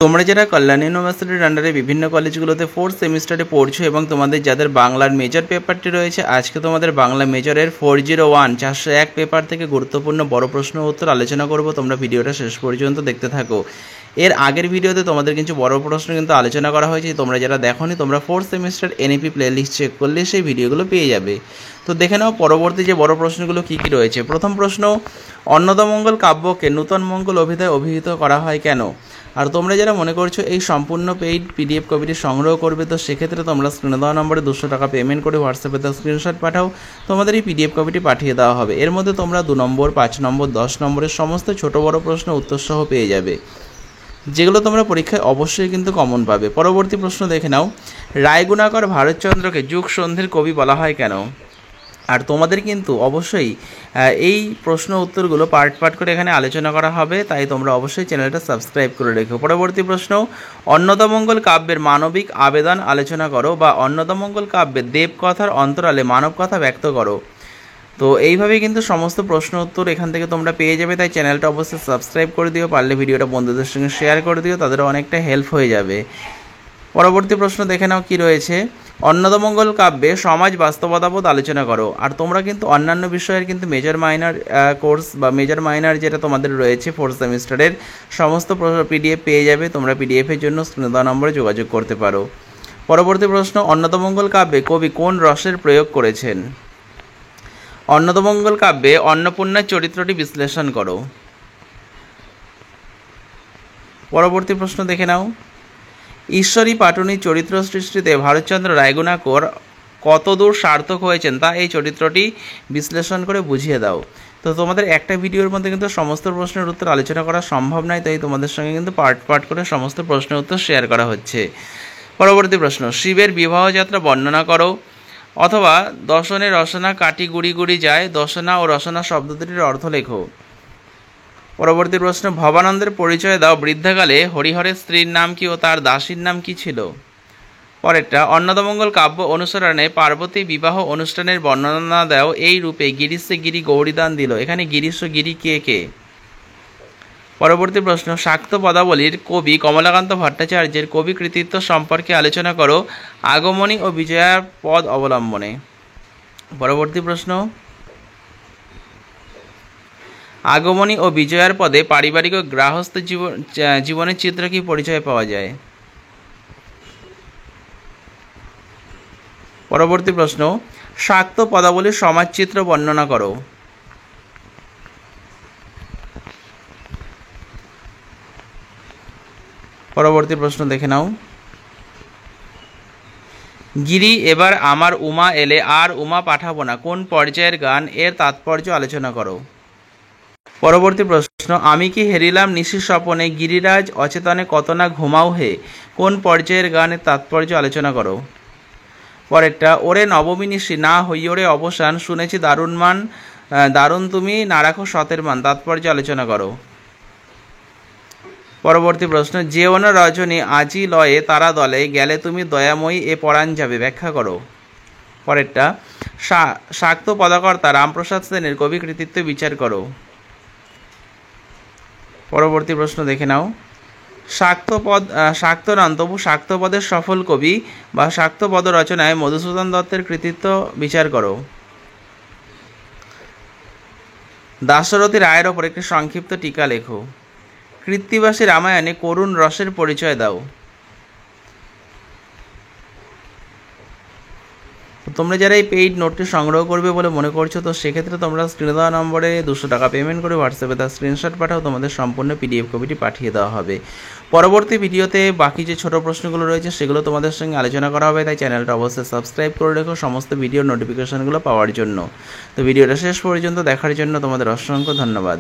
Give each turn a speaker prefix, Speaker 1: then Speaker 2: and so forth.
Speaker 1: তোমরা যারা কল্যাণ ইউনিভার্সিটির আন্ডারে বিভিন্ন কলেজগুলোতে 4th সেমিস্টারে পড়ছো এবং তোমাদের যাদের বাংলার মেজর পেপারটি রয়েছে, আজকে তোমাদের বাংলা মেজরের 401 401 পেপার থেকে গুরুত্বপূর্ণ বড় প্রশ্ন উত্তর আলোচনা করব। তোমরা ভিডিওটা শেষ পর্যন্ত দেখতে থাকো। এর আগের ভিডিওতে তোমাদের কিছু বড় প্রশ্ন কিন্তু আলোচনা করা হয়েছে। তোমরা যারা দেখোনি, তোমরা 4th semester NEP playlist check করলে সেই ভিডিওগুলো পেয়ে যাবে। তো দেখে নাও পরবর্তী যে বড় প্রশ্নগুলো কী কী রয়েছে। প্রথম প্রশ্ন, অন্নদামঙ্গল কাব্যকে নূতন মঙ্গল অভিধায় অভিহিত করা হয় কেন? আর তোমরা যারা মনে করছো এই সম্পূর্ণ পেইড পিডিএফ কপিটি সংগ্রহ করবে, তো সেক্ষেত্রে তোমরা স্ক্রিনে দেওয়া নম্বরে 200 টাকা পেমেন্ট করে হোয়াটসঅ্যাপে তার স্ক্রিনশট পাঠাও, তোমাদের এই পিডিএফ কপিটি পাঠিয়ে দেওয়া হবে। এর মধ্যে তোমরা 2 নম্বর, 5 নম্বর, 10 নম্বরের সমস্ত ছোট বড় প্রশ্ন উত্তরসহ পেয়ে যাবে, যেগুলো তোমরা পরীক্ষায় অবশ্যই কিন্তু কমন পাবে। পরবর্তী প্রশ্ন দেখে নাও, রায়গুণাকর ভারতচন্দ্রকে যুগ সন্ধির কবি বলা হয় কেন? আর তোমাদের কিন্তু অবশ্যই এই প্রশ্ন উত্তরগুলো পার্ট করে এখানে আলোচনা করা হবে, তাই তোমরা অবশ্যই চ্যানেলটা সাবস্ক্রাইব করে রেখো। পরবর্তী প্রশ্ন, অন্নদামঙ্গল কাব্যের মানবিক আবেদন আলোচনা করো, বা অন্নদামঙ্গল কাব্যের দেবকথার অন্তরালে মানব কথা ব্যক্ত করো। তো এইভাবেই কিন্তু সমস্ত প্রশ্ন উত্তর এখান থেকে তোমরা পেয়ে যাবে, তাই চ্যানেলটা অবশ্যই সাবস্ক্রাইব করে দিও, পারলে ভিডিওটা বন্ধুদের সঙ্গে শেয়ার করে দিও, তাদেরও অনেকটা হেল্প হয়ে যাবে। পরবর্তী প্রশ্ন দেখে নাও কি রয়েছে, অন্নদামঙ্গল কাব্যে সমাজ বাস্তবতাবোধ আলোচনা করো। আর তোমরা কিন্তু অন্যান্য বিষয়ের কিন্তু মেজর মাইনর কোর্স বা মেজর মাইনর যেটা তোমাদের রয়েছে 4th সেমিস্টারের সমস্ত পিডিএফ পেয়ে যাবে, তোমরা পিডিএফের জন্য স্ক্রিনে দেওয়া নম্বরে যোগাযোগ করতে পারো। পরবর্তী প্রশ্ন, অন্নদামঙ্গল কাব্যে কবি কোন রসের প্রয়োগ করেছেন? অন্নদামঙ্গল কাব্যে অন্নপূর্ণার চরিত্রটি বিশ্লেষণ করো। পরবর্তী প্রশ্ন দেখে নাও, ঈশ্বরী পাটুনির চরিত্র সৃষ্টিতে ভারতচন্দ্র রায়গুণাকর কতদূর সার্থক হয়েছেন তা এই চরিত্রটি বিশ্লেষণ করে বুঝিয়ে দাও। তো তোমাদের একটা ভিডিওর মধ্যে কিন্তু সমস্ত প্রশ্নের উত্তর আলোচনা করা সম্ভব নয়, তাই তোমাদের সঙ্গে কিন্তু পার্ট করে সমস্ত প্রশ্নের উত্তর শেয়ার করা হচ্ছে। পরবর্তী প্রশ্ন, শিবের বিবাহযাত্রা বর্ণনা করো, অথবা দশনে রসনা কাটি গুড়ি গুড়ি যায়, দশনা ও রসনা শব্দ দুটির অর্থ লেখো। পরবর্তী প্রশ্ন, ভবানন্দের পরিচয় দাও, বৃদ্ধাকালে হরিহরের স্ত্রীর নাম কি ও তার দাসীর নাম কি ছিল? পরেরটা, অন্নদামঙ্গল কাব্য অনুসরণে পার্বতী বিবাহ অনুষ্ঠানের বর্ণনা দাও, এই রূপে গিরিশে গিরি গৌরীদান দিল। এখানে গিরিশ ও গিরি কে কে? পরবর্তী প্রশ্ন, শাক্ত পদাবলীর কবি কমলাকান্ত ভট্টাচার্যের কবি কৃতিত্ব সম্পর্কে আলোচনা করো, আগমনী ও বিজয়ার পদ অবলম্বনে। পরবর্তী প্রশ্ন, আগমনী ও বিজয়ার পদে পারিবারিক ও গৃহস্থ জীবনের চিত্র কি পরিচয় পাওয়া যায়? পরবর্তী প্রশ্ন, শাক্ত পদাবলীর সমাজচিত্র বর্ণনা করো। পরবর্তী প্রশ্ন দেখে নাও, গিরি এবার আমার উমা এলে আর উমা পাঠাবো না কোন পর্যায়ের গান, এর তাৎপর্য আলোচনা করো। পরবর্তী প্রশ্ন, আমি কি হেরিলাম নিশির স্বপনে, গিরিরাজ অচেতনে কত না ঘুমাও হে, কোন পর্যায়ের গানের তাৎপর্য আলোচনা করো। পরেরটা, ওরে নবমী নিশি না হইওরে অবসান, শুনেছি দারুণ মান দারুণ তুমি না রাখো সতের মান, তাৎপর্য আলোচনা করো। পরবর্তী প্রশ্ন, যেও না রজনী আজি লয়ে তারা দলে, গেলে তুমি দয়াময়ী এ পরাণ যাবে, ব্যাখ্যা করো। পরেরটা, শাক্ত পদকর্তা রামপ্রসাদ সেনের কবি কৃতিত্ব বিচার করো। পরবর্তী প্রশ্ন দেখে নাও, শাক্ত নন তবু শাক্তপদের সফল কবি বা শাক্তপদ রচনায় মধুসূদন দত্তের কৃতিত্ব বিচার করো। দাশরথী রায়ের ওপর একটি সংক্ষিপ্ত টিকা লেখো। কৃত্তিবাসী রামায়ণে করুণ রসের পরিচয় দাও। তোমরা যারা এই পেইড নোটটি সংগ্রহ করবে বলে মনে করছো, তো সেক্ষেত্রে তোমরা স্ক্রিনে দেওয়া নম্বরে 200 টাকা পেমেন্ট করে হোয়াটসঅ্যাপে তার স্ক্রিনশট পাঠাও, তোমাদের সম্পূর্ণ পিডিএফ কপিটি পাঠিয়ে দেওয়া হবে। পরবর্তী ভিডিওতে বাকি যে ছোট প্রশ্নগুলো রয়েছে সেগুলো তোমাদের সঙ্গে আলোচনা করা হবে, তাই চ্যানেলটা অবশ্যই সাবস্ক্রাইব করে রেখো সমস্ত ভিডিওর নোটিফিকেশনগুলো পাওয়ার জন্য। তো ভিডিওটা শেষ পর্যন্ত দেখার জন্য তোমাদের অসংখ্য ধন্যবাদ।